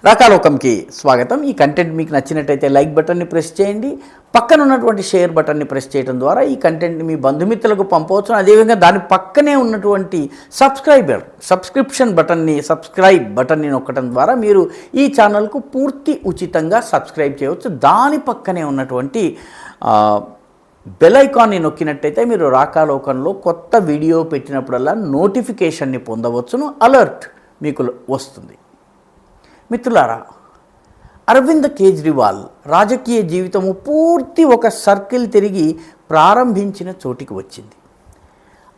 రాకాలోకంకి స్వాగతం. ఈ కంటెంట్ మీకు నచ్చినట్టయితే లైక్ బటన్ని ప్రెస్ చేయండి. పక్కన ఉన్నటువంటి షేర్ బటన్ని ప్రెస్ చేయడం ద్వారా ఈ కంటెంట్ని మీ బంధుమిత్రులకు పంపవచ్చు. అదేవిధంగా దాని పక్కనే ఉన్నటువంటి సబ్స్క్రిప్షన్ బటన్ని నొక్కడం ద్వారా మీరు ఈ ఛానల్కు పూర్తి ఉచితంగా సబ్స్క్రైబ్ చేయవచ్చు. దాని పక్కనే ఉన్నటువంటి బెల్ ఐకాన్ని నొక్కినట్టయితే మీరు రాకాలోకంలో కొత్త వీడియో పెట్టినప్పుడల్లా నోటిఫికేషన్ని పొందవచ్చును, అలర్ట్ మీకు వస్తుంది. మిత్రులారా, అరవింద్ కేజ్రీవాల్ రాజకీయ జీవితము పూర్తి ఒక సర్కిల్ తిరిగి ప్రారంభించిన చోటికి వచ్చింది.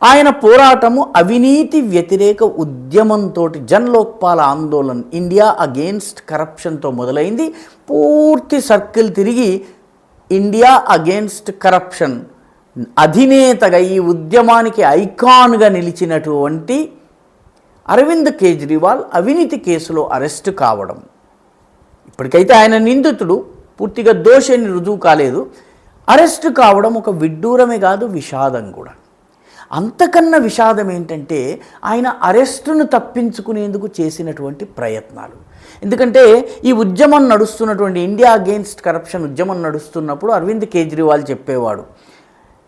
ఆయన పోరాటము అవినీతి వ్యతిరేక ఉద్యమంతో జన్ లోక్పాల్ ఆందోళన్ ఇండియా అగేన్స్ట్ కరప్షన్తో మొదలైంది. పూర్తి సర్కిల్ తిరిగి ఇండియా అగేన్స్ట్ కరప్షన్ అధినేతగా ఈ ఉద్యమానికి ఐకాన్గా నిలిచినటువంటి అరవింద్ కేజ్రీవాల్ అవినీతి కేసులో అరెస్టు కావడం, ఇప్పటికైతే ఆయన నిందితుడు, పూర్తిగా దోషిని రుజువు కాలేదు. అరెస్టు కావడం ఒక విడ్డూరమే కాదు, విషాదం కూడా. అంతకన్నా విషాదం ఏంటంటే ఆయన అరెస్టును తప్పించుకునేందుకు చేసినటువంటి ప్రయత్నాలు. ఎందుకంటే ఈ ఉద్యమం నడుస్తున్నటువంటి ఇండియా అగేన్స్ట్ కరప్షన్ ఉద్యమం నడుస్తున్నప్పుడు అరవింద్ కేజ్రీవాల్ చెప్పేవాడు,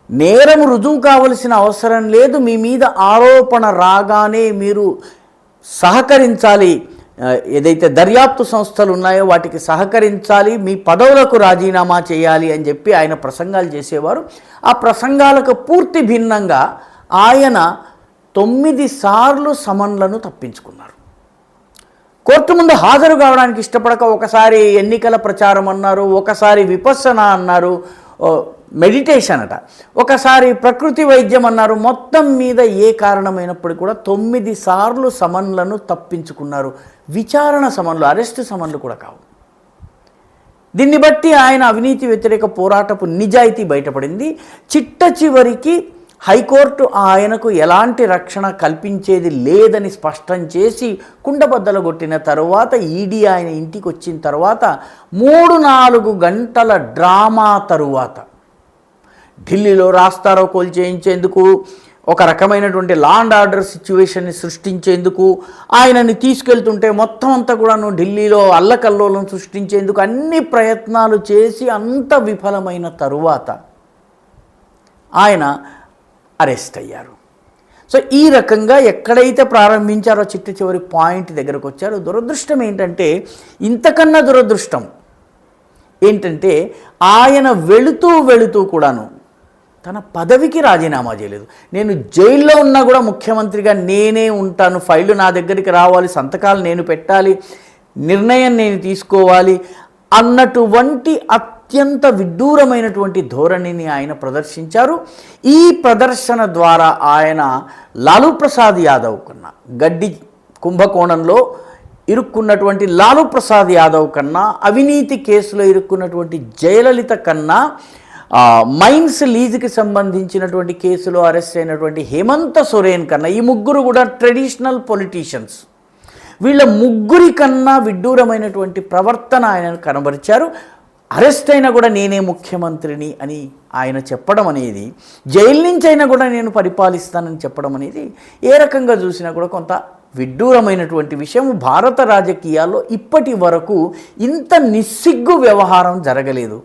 నేరం రుజువు కావలసిన అవసరం లేదు, మీ మీద ఆరోపణ రాగానే మీరు సహకరించాలి, ఏదైతే దర్యాప్తు సంస్థలు ఉన్నాయో వాటికి సహకరించాలి, మీ పదవులకు రాజీనామా చేయాలి అని చెప్పి ఆయన ప్రసంగాలు చేసేవారు. ఆ ప్రసంగాలకు పూర్తి భిన్నంగా ఆయన 9 సార్లు సమన్లను తప్పించుకున్నారు. కోర్టు ముందు హాజరు కావడానికి ఇష్టపడక ఒకసారి ఎన్నికల ప్రచారం అన్నారు, ఒకసారి విపස්සన అన్నారు, మెడిటేషన్ అట, ఒకసారి ప్రకృతి వైద్యం అన్నారు. మొత్తం మీద ఏ కారణమైనప్పటికీ కూడా 9 సార్లు సమన్లను తప్పించుకున్నారు. విచారణ సమన్లు, అరెస్టు సమన్లు కూడా కావు. దీన్ని బట్టి ఆయన అవినీతి వ్యతిరేక పోరాటపు నిజాయితీ బయటపడింది. చిట్ట చివరికి హైకోర్టు ఆయనకు ఎలాంటి రక్షణ కల్పించేది లేదని స్పష్టం చేసి కుండబద్దలు కొట్టిన తరువాత ఈడీ ఆయన ఇంటికి వచ్చిన తర్వాత 3-4 గంటల డ్రామా తరువాత ఢిల్లీలో రాస్తారోకోలు చేయించేందుకు, ఒక రకమైనటువంటి లా అండ్ ఆర్డర్ సిచ్యువేషన్ని సృష్టించేందుకు, ఆయనని తీసుకెళ్తుంటే మొత్తం అంతా కూడాను ఢిల్లీలో అల్లకల్లోలం సృష్టించేందుకు అన్ని ప్రయత్నాలు చేసి అంత విఫలమైన తరువాత ఆయన అరెస్ట్ అయ్యారు. సో ఈ రకంగా ఎక్కడైతే ప్రారంభించారో చిట్ట చివరి పాయింట్ దగ్గరకు వచ్చారో. దురదృష్టం ఏంటంటే, ఇంతకన్నా దురదృష్టం ఏంటంటే ఆయన వెళుతూ కూడాను తన పదవికి రాజీనామా చేయలేదు. నేను జైల్లో ఉన్నా కూడా ముఖ్యమంత్రిగా నేనే ఉంటాను, ఫైళ్ళు నా దగ్గరికి రావాలి, సంతకాలు నేను పెట్టాలి, నిర్ణయం నేను తీసుకోవాలి అన్నటువంటి అత్యంత విడ్డూరమైనటువంటి ధోరణిని ఆయన ప్రదర్శించారు. ఈ ప్రదర్శన ద్వారా ఆయన లాలూ ప్రసాద్ యాదవ్ కన్నా, గడ్డి కుంభకోణంలో ఇరుక్కున్నటువంటి లాలూ ప్రసాద్ యాదవ్ కన్నా, అవినీతి కేసులో ఇరుక్కున్నటువంటి జయలలిత కన్నా, మైన్స్ లీజుకి సంబంధించినటువంటి కేసులో అరెస్ట్ అయినటువంటి హేమంత్ సోరెన్ కన్నా, ఈ ముగ్గురు కూడా ట్రెడిషనల్ పొలిటీషియన్స్, వీళ్ళ ముగ్గురి కన్నా విడ్డూరమైనటువంటి ప్రవర్తన ఆయన కనబరిచారు. అరెస్ట్ అయినా కూడా నేనే ముఖ్యమంత్రిని అని ఆయన చెప్పడం అనేది, జైలు నుంచి అయినా కూడా నేను పరిపాలిస్తానని చెప్పడం అనేది ఏ రకంగా చూసినా కూడా కొంత విడ్డూరమైనటువంటి విషయం. భారత రాజకీయాల్లో ఇప్పటి వరకు ఇంత నిస్సిగ్గు వ్యవహారం జరగలేదు.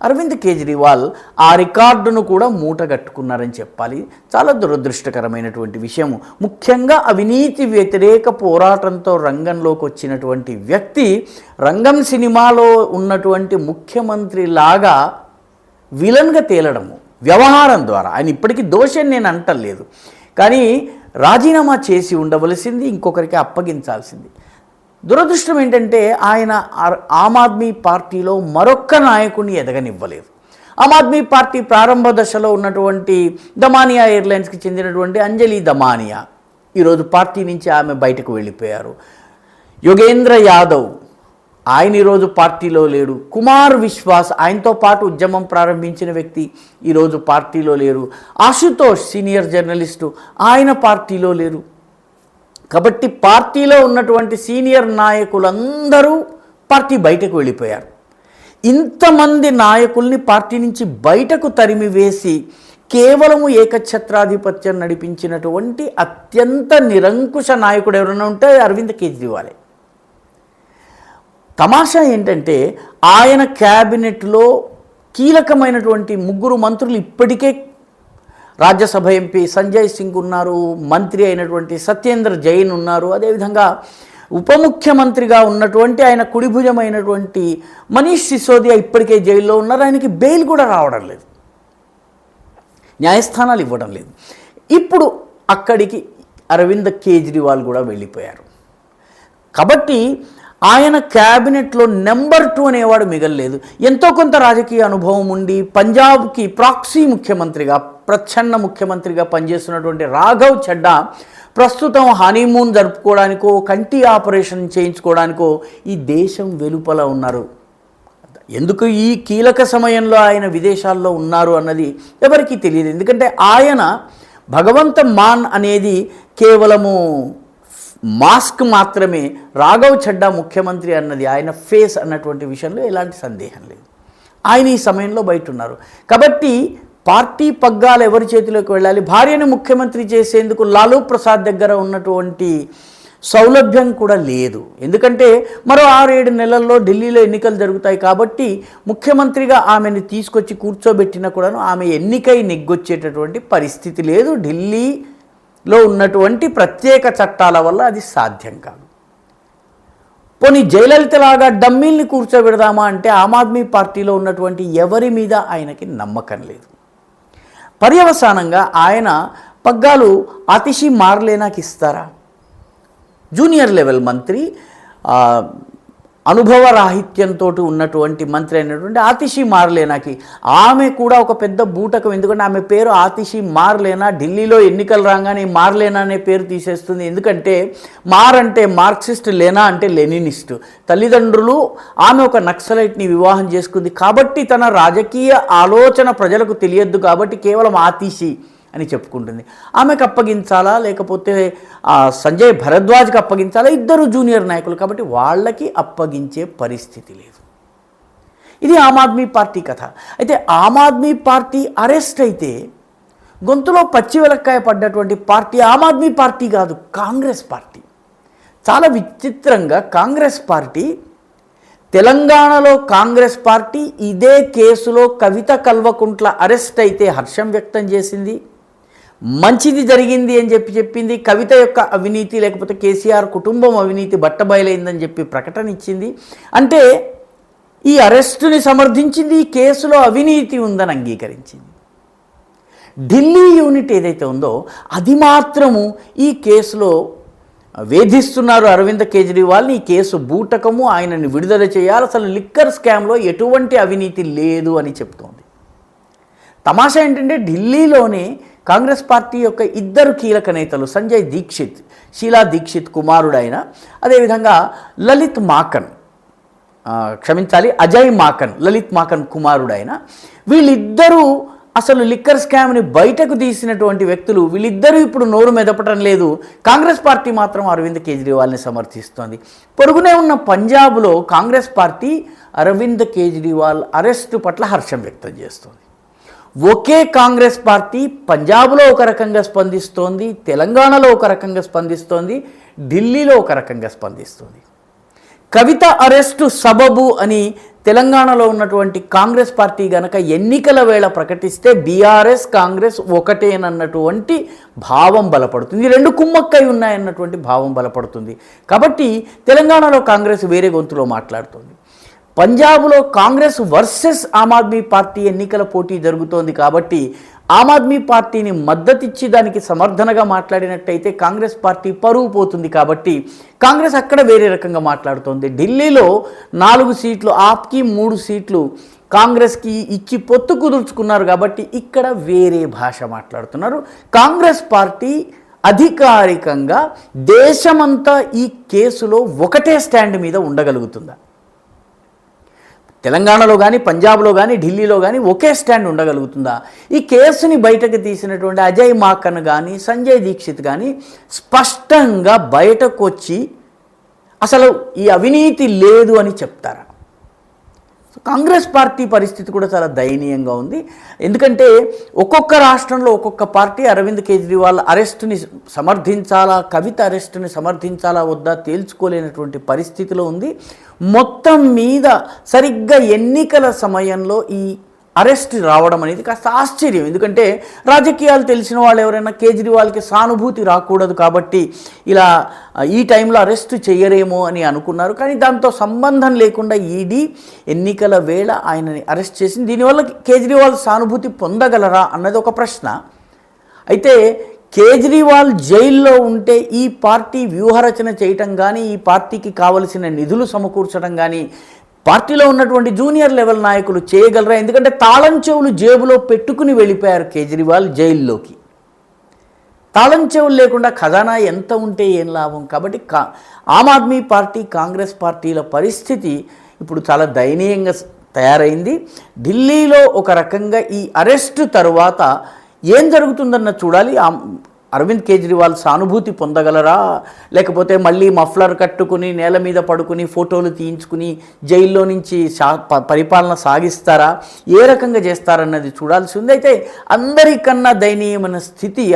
అరవింద్ కేజ్రీవాల్ ఆ రికార్డును కూడా మూటగట్టుకున్నారని చెప్పాలి. చాలా దురదృష్టకరమైనటువంటి విషయం. ముఖ్యంగా అవినీతి వ్యతిరేక పోరాటంతో రంగంలోకి వచ్చినటువంటి వ్యక్తి రంగం సినిమాలో ఉన్నటువంటి ముఖ్యమంత్రి లాగా విలన్గా తేలడము వ్యవహారం ద్వారా. ఆయన ఇప్పటికీ దోషం నేను అంటలేదు, కానీ రాజీనామా చేసి ఉండవలసింది, ఇంకొకరికి అప్పగించాల్సింది. దురదృష్టం ఏంటంటే ఆయన ఆమ్ ఆద్మీ పార్టీలో మరొక్క నాయకుడిని ఎదగనివ్వలేదు. ఆమ్ ఆద్మీ పార్టీ ప్రారంభ దశలో ఉన్నటువంటి దమానియా ఎయిర్లైన్స్కి చెందినటువంటి అంజలి దమానియా ఈరోజు పార్టీ నుంచి ఆమె బయటకు వెళ్ళిపోయారు. యోగేంద్ర యాదవ్ ఆయన ఈరోజు పార్టీలో లేడు. కుమార్ విశ్వాస్ ఆయనతో పాటు ఉద్యమం ప్రారంభించిన వ్యక్తి ఈరోజు పార్టీలో లేరు. ఆశుతోష్ సీనియర్ జర్నలిస్టు ఆయన పార్టీలో లేరు. కాబట్టి పార్టీలో ఉన్నటువంటి సీనియర్ నాయకులందరూ పార్టీ బయటకు వెళ్ళిపోయారు. ఇంతమంది నాయకుల్ని పార్టీ నుంచి బయటకు తరిమివేసి కేవలము ఏకఛత్రాధిపత్యం నడిపించినటువంటి అత్యంత నిరంకుశ నాయకుడు ఎవరైనా ఉంటే అరవింద్ కేజ్రీవాలే. తమాషా ఏంటంటే ఆయన క్యాబినెట్లో కీలకమైనటువంటి 3 మంత్రులు ఇప్పటికే రాజ్యసభ ఎంపీ సంజయ్ సింగ్ ఉన్నారు, మంత్రి అయినటువంటి సత్యేంద్ర జైన్ ఉన్నారు, అదేవిధంగా ఉప ముఖ్యమంత్రిగా ఉన్నటువంటి ఆయన కుడిభుజమైనటువంటి మనీష్ సిసోదియా ఇప్పటికే జైల్లో ఉన్నారు. ఆయనకి బెయిల్ కూడా రావడం లేదు, న్యాయస్థానాలు ఇవ్వడం లేదు. ఇప్పుడు అక్కడికి అరవింద్ కేజ్రీవాల్ కూడా వెళ్ళిపోయారు. కాబట్టి ఆయన క్యాబినెట్లో నెంబర్ 2 అనేవాడు మిగలలేదు. ఎంతో కొంత రాజకీయ అనుభవం ఉండి పంజాబ్కి ప్రాక్సీ ముఖ్యమంత్రిగా, ప్రచ్ఛన్న ముఖ్యమంత్రిగా పనిచేస్తున్నటువంటి రాఘవ్ చడ్డా ప్రస్తుతం హనీమూన్ జరుపుకోవడానికో కంటి ఆపరేషన్ చేయించుకోవడానికో ఈ దేశం వెలుపల ఉన్నారు. ఎందుకు ఈ కీలక సమయంలో ఆయన విదేశాల్లో ఉన్నారు అన్నది ఎవరికీ తెలియదు. ఎందుకంటే ఆయన భగవంత మాన్ అనేది కేవలము మాస్క్ మాత్రమే. రాఘవ్ చడ్డా ముఖ్యమంత్రి అన్నది ఆయన ఫేస్ అన్నటువంటి విషయంలో ఎలాంటి సందేహం లేదు. ఆయన ఈ సమయంలో బయట ఉన్నారు. కాబట్టి పార్టీ పగ్గాలు ఎవరి చేతిలోకి వెళ్ళాలి? భార్యను ముఖ్యమంత్రి చేసేందుకు లాలూ ప్రసాద్ దగ్గర ఉన్నటువంటి సౌలభ్యం కూడా లేదు. ఎందుకంటే మరో 6-7 నెలల్లో ఢిల్లీలో ఎన్నికలు జరుగుతాయి. కాబట్టి ముఖ్యమంత్రిగా ఆమెను తీసుకొచ్చి కూర్చోబెట్టినా కూడాను ఆమె ఎన్నికై నెగ్గొచ్చేటటువంటి పరిస్థితి లేదు. ఢిల్లీలో ఉన్నటువంటి ప్రత్యేక చట్టాల వల్ల అది సాధ్యం కాదు. పోనీ జయలలితలాగా డమ్మీల్ని కూర్చోబెడదామా అంటే ఆమ్ ఆద్మీ పార్టీలో ఉన్నటువంటి ఎవరి మీద ఆయనకి నమ్మకం లేదు. పర్యవసానంగా ఆయన పగ్గాలు ఆతిషి మార్లేనాకి ఇస్తారా? జూనియర్ లెవెల్ మంత్రి, అనుభవరాహిత్యంతో ఉన్నటువంటి మంత్రి అయినటువంటి ఆతిషి మార్లేనాకి, ఆమె కూడా ఒక పెద్ద బూటకం. ఎందుకంటే ఆమె పేరు ఆతిషి మార్లేనా. ఢిల్లీలో ఎన్నికలు రాగానే మార్లేనా అనే పేరు తీసేస్తుంది. ఎందుకంటే మార్ అంటే మార్క్సిస్ట్, లేనా అంటే లెనినిస్ట్. తల్లిదండ్రులు ఆమె ఒక నక్సలైట్ని వివాహం చేసుకుంది కాబట్టి తన రాజకీయ ఆలోచన ప్రజలకు తెలియద్దు కాబట్టి కేవలం ఆతిషి అని చెప్పుకుంటుంది. ఆమెకు అప్పగించాలా లేకపోతే సంజయ్ భరద్వాజ్కి అప్పగించాలా? ఇద్దరు జూనియర్ నాయకులు కాబట్టి వాళ్ళకి అప్పగించే పరిస్థితి లేదు. ఇది ఆమ్ ఆద్మీ పార్టీ కథ. అయితే ఆమ్ ఆద్మీ పార్టీ అరెస్ట్ అయితే గొంతులో పచ్చి వెలక్కాయ పడ్డటువంటి పార్టీ ఆమ్ ఆద్మీ పార్టీ కాదు, కాంగ్రెస్ పార్టీ. చాలా విచిత్రంగా కాంగ్రెస్ పార్టీ, తెలంగాణలో కాంగ్రెస్ పార్టీ ఇదే కేసులో కవిత కల్వకుంట్ల అరెస్ట్ అయితే హర్షం వ్యక్తం చేసింది, మంచిది జరిగింది అని చెప్పింది. కవిత యొక్క అవినీతి లేకపోతే కేసీఆర్ కుటుంబం అవినీతి బట్టబయలైందని చెప్పి ప్రకటన ఇచ్చింది. అంటే ఈ అరెస్టుని సమర్థించింది, ఈ కేసులో అవినీతి ఉందని అంగీకరించింది. ఢిల్లీ యూనిట్ ఏదైతే ఉందో అది మాత్రము ఈ కేసులో వేధిస్తున్నారు అరవింద్ కేజ్రీవాల్ని. ఈ కేసు బూటకము, ఆయనని విడుదల చేయాలి, అసలు లిక్కర్ స్కామ్లో ఎటువంటి అవినీతి లేదు అని చెప్తోంది. తమాషా ఏంటంటే ఢిల్లీలోనే కాంగ్రెస్ పార్టీ యొక్క ఇద్దరు కీలక నేతలు, సంజయ్ దీక్షిత్, షీలా దీక్షిత్ కుమారుడైన, అదేవిధంగా లలిత్ మాకన్, అజయ్ మాకన్, లలిత్ మాకన్ కుమారుడైన, వీళ్ళిద్దరూ అసలు లిక్కర్ స్కామ్ని బయటకు తీసినటువంటి వ్యక్తులు. వీళ్ళిద్దరూ ఇప్పుడు నోరు మెదపటం లేదు. కాంగ్రెస్ పార్టీ మాత్రం అరవింద్ కేజ్రీవాల్ని సమర్థిస్తోంది. పొరుగునే ఉన్న పంజాబ్లో కాంగ్రెస్ పార్టీ అరవింద్ కేజ్రీవాల్ అరెస్టు పట్ల హర్షం వ్యక్తం చేస్తోంది. ఒకే కాంగ్రెస్ పార్టీ పంజాబ్లో ఒక రకంగా స్పందిస్తోంది, తెలంగాణలో ఒక రకంగా స్పందిస్తోంది, ఢిల్లీలో ఒక రకంగా స్పందిస్తోంది. కవిత అరెస్టు సబబు అని తెలంగాణలో ఉన్నటువంటి కాంగ్రెస్ పార్టీ గనక ఎన్నికల వేళ ప్రకటిస్తే బీఆర్ఎస్ కాంగ్రెస్ ఒకటేనన్నటువంటి భావం బలపడుతుంది. రెండు కుమ్మక్కై ఉన్నాయన్నటువంటి భావం బలపడుతుంది. కాబట్టి తెలంగాణలో కాంగ్రెస్ వేరే గొంతులో మాట్లాడుతుంది. పంజాబ్లో కాంగ్రెస్ వర్సెస్ ఆమ్ ఆద్మీ పార్టీ ఎన్నికల పోటీ జరుగుతోంది. కాబట్టి ఆమ్ ఆద్మీ పార్టీని మద్దతిచ్చి దానికి సమర్థనగా మాట్లాడినట్టయితే కాంగ్రెస్ పార్టీ పరువు పోతుంది. కాబట్టి కాంగ్రెస్ అక్కడ వేరే రకంగా మాట్లాడుతోంది. ఢిల్లీలో 4 సీట్లు ఆప్కి, 3 సీట్లు కాంగ్రెస్కి ఇచ్చి పొత్తు కుదుర్చుకున్నారు. కాబట్టి ఇక్కడ వేరే భాష మాట్లాడుతున్నారు. కాంగ్రెస్ పార్టీ అధికారికంగా దేశమంతా ఈ కేసులో ఒకటే స్టాండ్ మీద ఉండగలుగుతుందా? తెలంగాణలో కానీ, పంజాబ్లో కానీ, ఢిల్లీలో కానీ ఒకే స్టాండ్ ఉండగలుగుతుందా? ఈ కేసుని బయటకు తీసినటువంటి అజయ్ మాకన్ కానీ, సంజయ్ దీక్షిత్ కానీ స్పష్టంగా బయటకు వచ్చి అసలు ఈ అవినీతి లేదు అని చెప్తారా? కాంగ్రెస్ పార్టీ పరిస్థితి కూడా చాలా దయనీయంగా ఉంది. ఎందుకంటే ఒక్కొక్క రాష్ట్రంలో ఒక్కొక్క పార్టీ అరవింద్ కేజ్రీవాల్ అరెస్టుని సమర్థించాలా, కవిత అరెస్టుని సమర్థించాలా వద్దా తేల్చుకోలేనటువంటి పరిస్థితిలో ఉంది. మొత్తం మీద సరిగ్గా ఎన్నికల సమయంలో ఈ అరెస్ట్ రావడం అనేది కాస్త ఆశ్చర్యం. ఎందుకంటే రాజకీయాలు తెలిసిన వాళ్ళు ఎవరైనా కేజ్రీవాల్కి సానుభూతి రాకూడదు కాబట్టి ఇలా ఈ టైంలో అరెస్ట్ చేయరేమో అని అనుకున్నారు. కానీ దాంతో సంబంధం లేకుండా ఈడీ ఎన్నికల వేళ ఆయనని అరెస్ట్ చేసింది. దీనివల్ల కేజ్రీవాల్ సానుభూతి పొందగలరా అన్నది ఒక ప్రశ్న. అయితే కేజ్రీవాల్ జైల్లో ఉంటే ఈ పార్టీ వ్యూహరచన చేయటం కానీ, ఈ పార్టీకి కావలసిన నిధులు సమకూర్చడం కానీ పార్టీలో ఉన్నటువంటి జూనియర్ లెవెల్ నాయకులు చేయగలరా? ఎందుకంటే తాళం చెవులు జేబులో పెట్టుకుని వెళ్ళిపోయారు కేజ్రీవాల్ జైల్లోకి. తాళం చెవులు లేకుండా ఖజానా ఎంత ఉంటే ఏం లాభం? కాబట్టి ఆమ్ ఆద్మీ పార్టీ, కాంగ్రెస్ పార్టీల పరిస్థితి ఇప్పుడు చాలా దయనీయంగా తయారైంది. ఢిల్లీలో ఒక రకంగా ఈ అరెస్టు తరువాత ఏం జరుగుతుందన్న చూడాలి. అరవింద్ కేజ్రీవాల్ సానుభూతి పొందగలరా, లేకపోతే మళ్ళీ మఫ్లర్ కట్టుకుని నేల మీద పడుకుని ఫోటోలు తీయించుకుని జైల్లో నుంచి పరిపాలన సాగిస్తారా, ఏ రకంగా చేస్తారన్నది చూడాల్సి ఉంది. అయితే అందరికన్నా దయనీయమైన స్థితి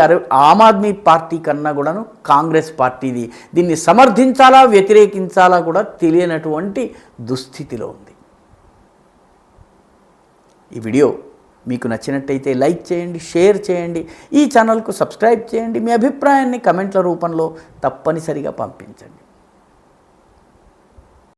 ఆమ్ ఆద్మీ పార్టీ కన్నా కూడాను కాంగ్రెస్ పార్టీది. దీన్ని సమర్థించాలా, వ్యతిరేకించాలా కూడా తెలియనటువంటి దుస్థితిలో ఉంది. ఈ వీడియో మీకు నచ్చినట్టయితే లైక్ చేయండి, షేర్ చేయండి, ఈ ఛానల్కు సబ్స్క్రైబ్ చేయండి. మీ అభిప్రాయాన్ని కమెంట్ల రూపంలో తప్పనిసరిగా పంపించండి.